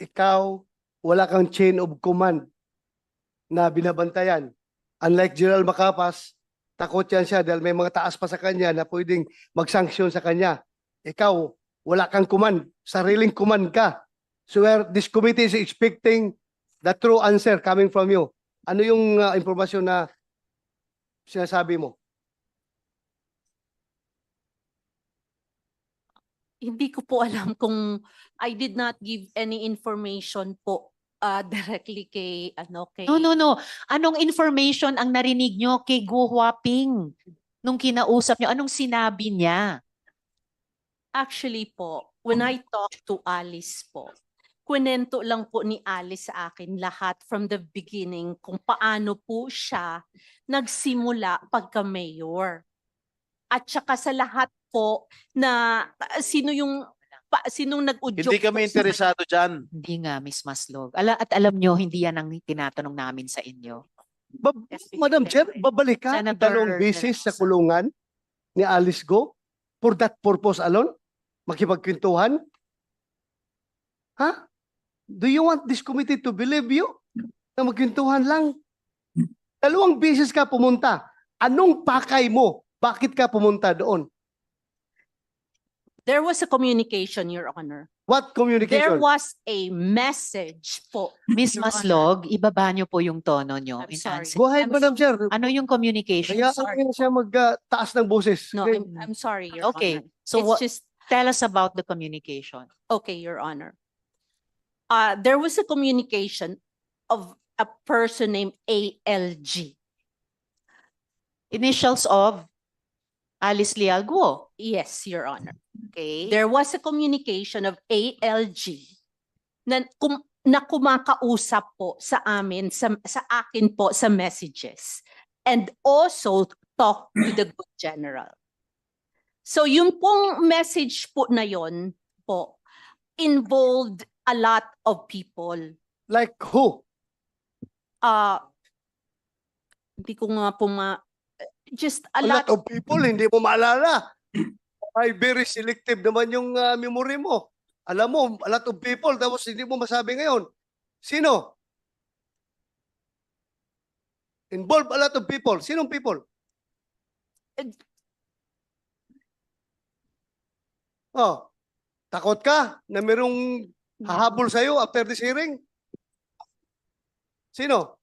ikaw, wala kang chain of command na binabantayan. Unlike General Macapas, takot yan siya dahil may mga taas pa sa kanya na pwedeng mag-sanction sa kanya. Ikaw, wala kang command. Sariling command ka. So this committee is expecting the true answer coming from you. Ano yung impormasyon na sinasabi mo? Hindi ko po alam kung I did not give any information po directly kay kay No. Anong information ang narinig nyo kay Go Huaping nung kinausap nyo? Anong sinabi niya? Actually po, when I talked to Alice po, kwento lang po ni Alice sa akin lahat from the beginning kung paano po siya nagsimula pagka-mayor. At saka sa lahat po na sinong nag-udyok. Hindi kami interesado dyan. Hindi nga, Miss Maslog. At alam nyo, hindi yan ang tinatanong namin sa inyo. Madam Chair, babalik ka Senator dalawang beses sa Velosa. kulungan ni Alice Go for that purpose alone? Makipagkwentuhan? Ha? Do you want this committee to believe you? Na magkwentuhan lang? Dalawang beses ka pumunta. Anong pakay mo? Bakit ka pumunta doon? There was a communication, Your Honor. What There communication? was a message po. Miss Your Maslog, ibaba nyo po yung tono nyo. I'm in sorry. answer. Go ahead, I'm Madam Chair. Ano yung communication? Kaya sorry. siya magtaas ng boses. No, Okay. I'm sorry, Your Okay, Honor. so It's what, just tell us about the communication. okay, Your Honor. There was a communication of a person named ALG. Initials of Alice Leal Guo. Yes, Your Honor. Okay. There was a communication of ALG na kumakausap po sa amin, sa akin po sa messages. And also talk to the good general. So yung pong message po na yon po involved a lot of people. Like who? Hindi ko nga po just a A lot. lot of people, hindi mo maalala. Ay, very selective naman yung memory mo. Alam mo, a lot of people, tapos hindi mo masabi ngayon. Sino? Involve a lot of people. Sinong people? Oh, takot ka na merong hahabol sa'yo after this hearing? Sino?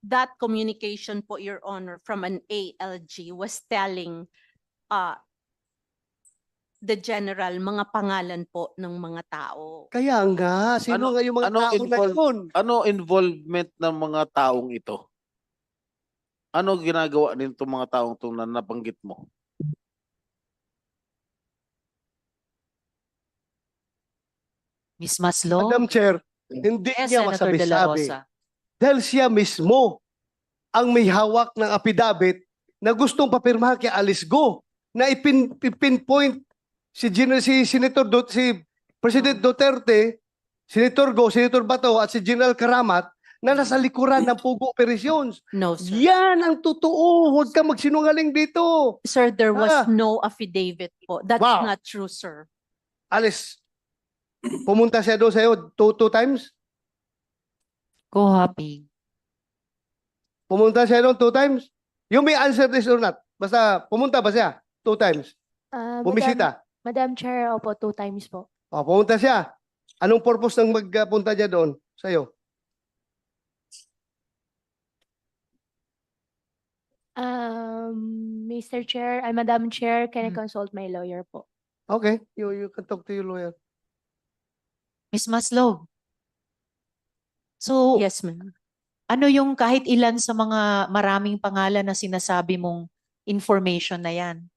That communication po, Your Honor, from an ALG was telling the general mga pangalan po ng mga tao. Kaya nga, sino nga yung mga tao na yun? Ano involvement ng mga taong ito? Ano ginagawa nito mga taong ito na nabanggit mo? Miss Maslog. Madam Chair, hindi Yes, niya Senator De La masabi-sabi. Rosa. Dahil siya mismo ang may hawak ng affidavit na gustong papirmahan kay Alice Go na ipinpoint si Senator si President Duterte, Senator Go, Senator Bato at si General Karamat na nasa likuran ng Pugo Operations. No, sir. Yan ang totoo. Huwag ka magsinungaling dito. Sir, there was Ah. no affidavit po. That's Wow. not true, sir. Alice, pumunta siya doon sa'yo two times? Go Huaping. Pumunta siya doon 2 times? You may answer this or not. Basta pumunta ba siya 2 times? Bumisita? Madam Chair, opo, 2 times po. O, pumunta siya. Anong purpose ng magpunta niya doon sa'yo? Mr. Chair, Madam Chair, can I consult my lawyer po? Okay, you can talk to your lawyer. Miss Maslog. So, Yes, ma'am. ano yung kahit ilan sa mga maraming pangalan na sinasabi mong information na yan?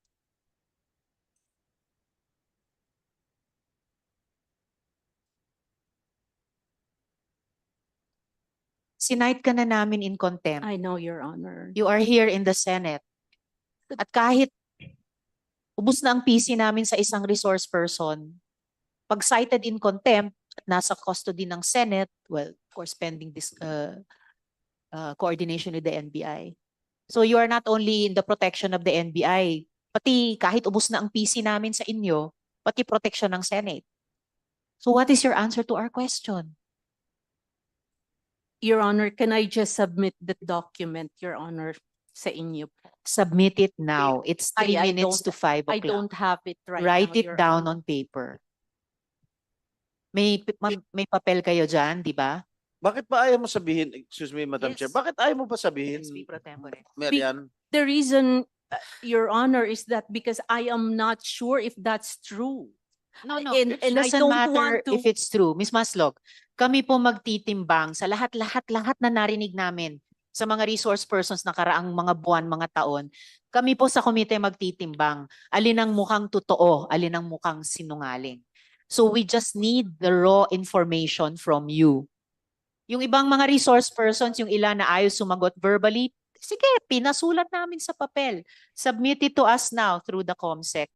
Sinight ka na namin in contempt. I know, Your Honor. You are here in the Senate. At kahit ubus na ang PC namin sa isang resource person, pag cited in contempt at nasa custody ng Senate, well, of course, pending this coordination with the NBI. So you are not only in the protection of the NBI, pati kahit ubus na ang PC namin sa inyo, pati protection ng Senate. So what is your answer to our question? Your Honor, can I just submit the document, Your Honor, sa inyo? Submit it now. It's 3 I minutes don't- to 5 I o'clock. don't have it right now, Write it Your down Honor. on paper. May papel kayo dyan, di ba? Bakit ba ayaw mo sabihin, excuse me, Madam Chair, Yes. bakit ayaw mo pa sabihin, SP pro tempore. Marian? The reason, Your Honor, is that because I am not sure if that's true. No, And it I doesn't don't matter want to. if it's true. Miss Maslog, kami po magtitimbang sa lahat na narinig namin sa mga resource persons na karaang mga buwan, mga taon. Kami po sa komite magtitimbang alin ang mukhang totoo, alin ang mukhang sinungaling. So we just need the raw information from you. Yung ibang mga resource persons, yung ilan na ayaw sumagot verbally, sige, pinasulat namin sa papel. Submit it to us now through the COMSEC.